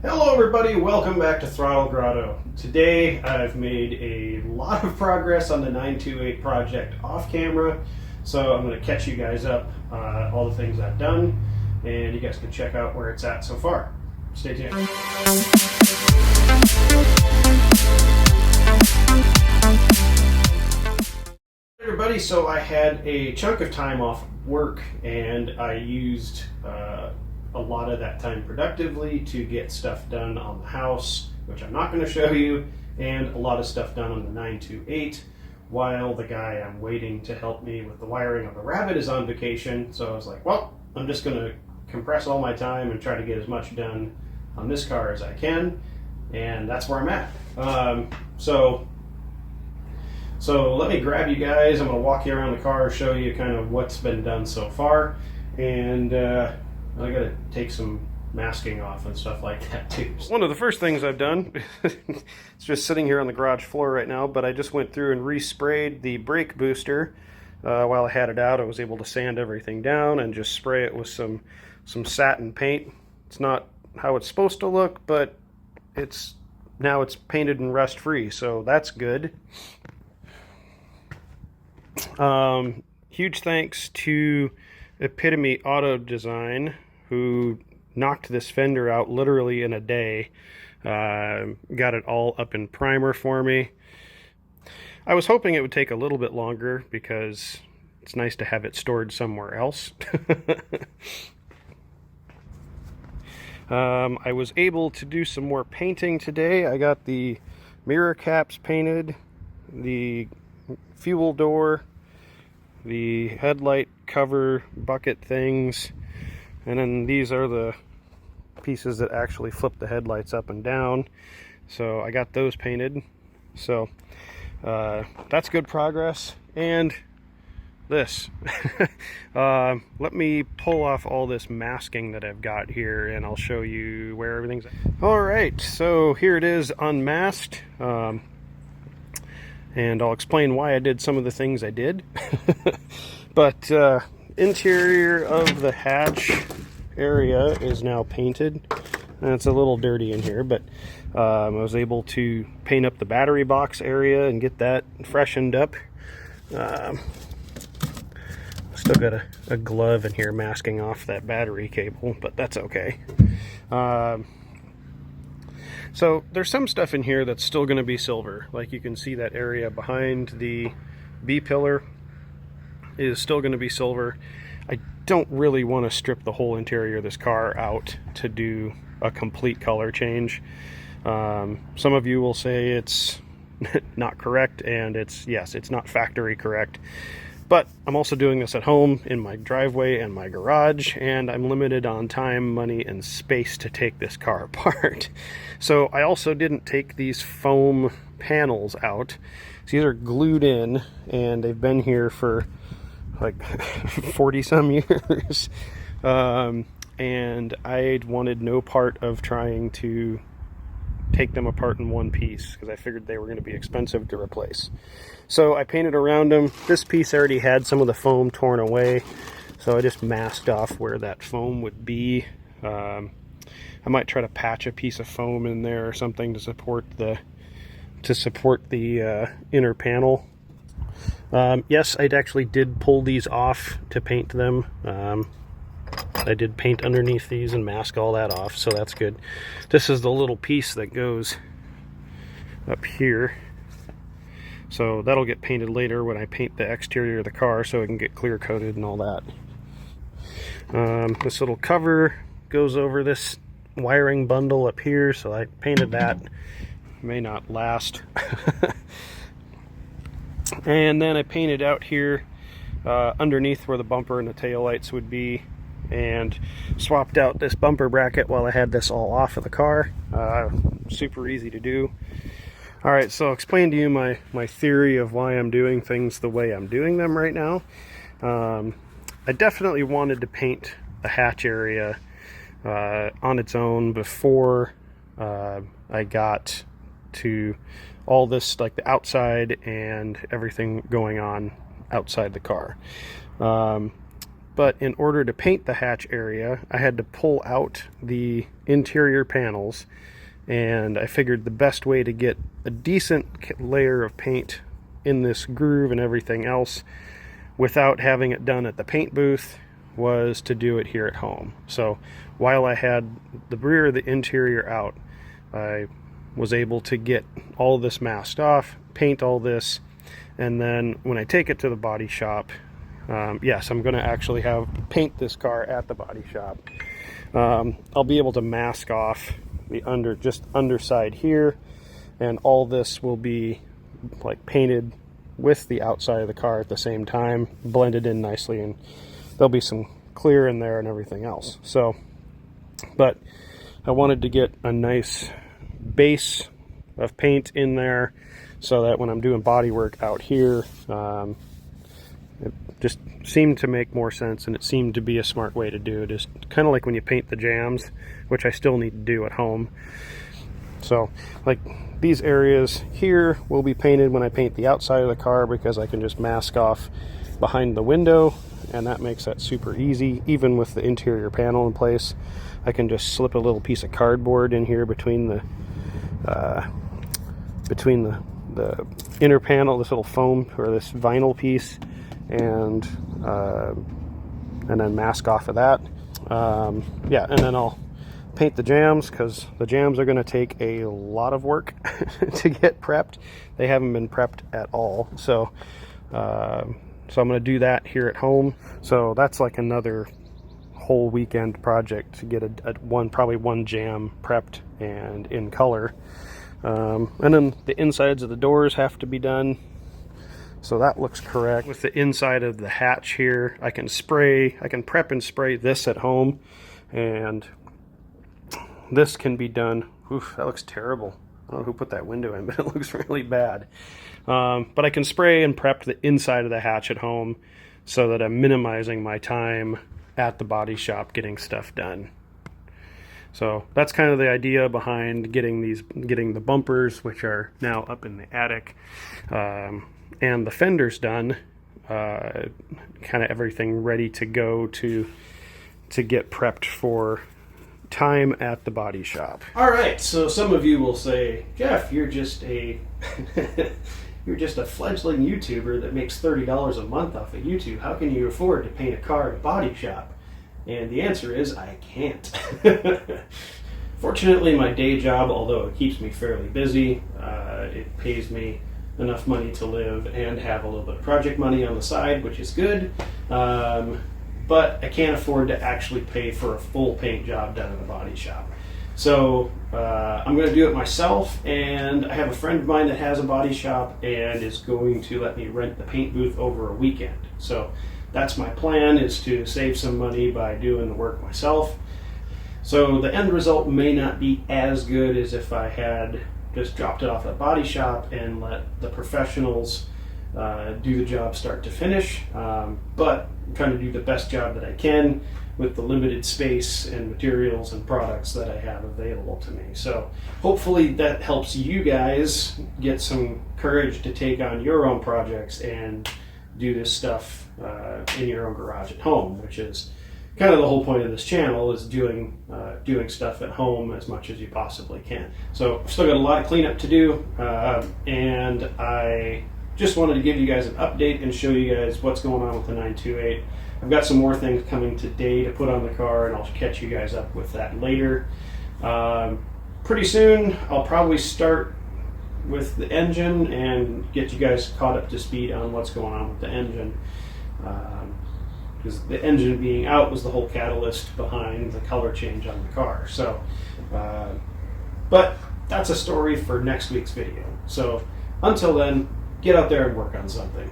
Hello everybody, welcome back to Throttle Grotto. Today I've made a lot of progress on the 928 project off camera, so I'm going to catch you guys up all the things I've done, and you guys can check out where it's at so far. Stay tuned. Everybody, so I had a chunk of time off work and I used a lot of that time productively to get stuff done on the house, which I'm not going to show you, and a lot of stuff done on the 928 while the guy I'm waiting to help me with the wiring of the Rabbit is on vacation. So I was like, well, I'm just going to compress all my time and try to get as much done on this car as I can, and that's where I'm at. So let me grab you guys. I'm going to walk you around the car, show you kind of what's been done so far, and I got to take some masking off and stuff like that too. One of the first things I've done, it's just sitting here on the garage floor right now, but I just went through and resprayed the brake booster. While I had it out, I was able to sand everything down and just spray it with some satin paint. It's not how it's supposed to look, but now it's painted and rust free, so that's good. Huge thanks to Epitome Auto Design, who knocked this fender out literally in a day. Got it all up in primer for me. I was hoping it would take a little bit longer because it's nice to have it stored somewhere else. I was able to do some more painting today. I got the mirror caps painted, the fuel door, the headlight cover bucket things, and then these are the pieces that actually flip the headlights up and down. So I got those painted. So that's good progress. And this let me pull off all this masking that I've got here and I'll show you where everything's at. All right, so here it is unmasked. And I'll explain why I did some of the things I did. But interior of the hatch area is now painted. And it's a little dirty in here, but I was able to paint up the battery box area and get that freshened up. Still got a glove in here masking off that battery cable, but that's okay. So there's some stuff in here that's still going to be silver. Like you can see that area behind the B-pillar is still going to be silver. I don't really want to strip the whole interior of this car out to do a complete color change. Some of you will say it's not correct, and yes, it's not factory correct. But I'm also doing this at home in my driveway and my garage, and I'm limited on time, money, and space to take this car apart. So I also didn't take these foam panels out. These are glued in, and they've been here for like 40 some years. And I wanted no part of trying to take them apart in one piece because I figured they were going to be expensive to replace. So I painted around them. This piece already had some of the foam torn away, so I just masked off where that foam would be. I might try to patch a piece of foam in there or something to support the inner panel. Yes, I actually did pull these off to paint them. I did paint underneath these and mask all that off, so that's good. This is the little piece that goes up here. So that'll get painted later when I paint the exterior of the car so it can get clear coated and all that. This little cover goes over this wiring bundle up here, so I painted that. May not last. And then I painted out here underneath where the bumper and the taillights would be, and swapped out this bumper bracket while I had this all off of the car. Super easy to do. All right, so I'll explain to you my theory of why I'm doing things the way I'm doing them right now. I definitely wanted to paint the hatch area on its own before I got to all this, like the outside and everything going on outside the car. but in order to paint the hatch area, I had to pull out the interior panels, and I figured the best way to get a decent layer of paint in this groove and everything else without having it done at the paint booth was to do it here at home. So while I had the rear of the interior out, I was able to get all this masked off, paint all this, and then when I take it to the body shop, yes, I'm going to actually paint this car at the body shop. I'll be able to mask off the underside here, and all this will be like painted with the outside of the car at the same time, blended in nicely, and there'll be some clear in there and everything else. So, but I wanted to get a nice base of paint in there so that when I'm doing body work out here, it just seemed to make more sense, and it seemed to be a smart way to do it. It's kind of like when you paint the jambs, which I still need to do at home. So like these areas here will be painted when I paint the outside of the car, because I can just mask off behind the window, and that makes that super easy. Even with the interior panel in place, I can just slip a little piece of cardboard in here between the inner panel, this little foam or this vinyl piece, and then mask off of that. Yeah, and then I'll paint the jambs, because the jambs are going to take a lot of work to get prepped. They haven't been prepped at all, so I'm going to do that here at home. So that's like another whole weekend project to get probably one jam prepped and in color. And then the insides of the doors have to be done, so that looks correct. With the inside of the hatch here, I can prep and spray this at home, and this can be done. Oof, that looks terrible. I don't know who put that window in, but it looks really bad. But I can spray and prep the inside of the hatch at home so that I'm minimizing my time at the body shop getting stuff done. So that's kind of the idea behind getting the bumpers, which are now up in the attic, and the fenders done, kind of everything ready to go to get prepped for time at the body shop. All right, so some of you will say, Jeff, you're just a fledgling YouTuber that makes $30 a month off of YouTube. How can you afford to paint a car at a body shop? And the answer is I can't. Fortunately, my day job, although it keeps me fairly busy, it pays me enough money to live and have a little bit of project money on the side, which is good. But I can't afford to actually pay for a full paint job done at a body shop. So I'm going to do it myself, and I have a friend of mine that has a body shop and is going to let me rent the paint booth over a weekend. So that's my plan, is to save some money by doing the work myself. So the end result may not be as good as if I had just dropped it off at a body shop and let the professionals do the job start to finish, but I'm trying to do the best job that I can with the limited space and materials and products that I have available to me. So hopefully that helps you guys get some courage to take on your own projects and do this stuff in your own garage at home, which is kind of the whole point of this channel, is doing stuff at home as much as you possibly can. So I've still got a lot of cleanup to do, and I just wanted to give you guys an update and show you guys what's going on with the 928. I've got some more things coming today to put on the car, and I'll catch you guys up with that later. Pretty soon I'll probably start with the engine and get you guys caught up to speed on what's going on with the engine, because the engine being out was the whole catalyst behind the color change on the car. So but that's a story for next week's video. So until then, get out there and work on something.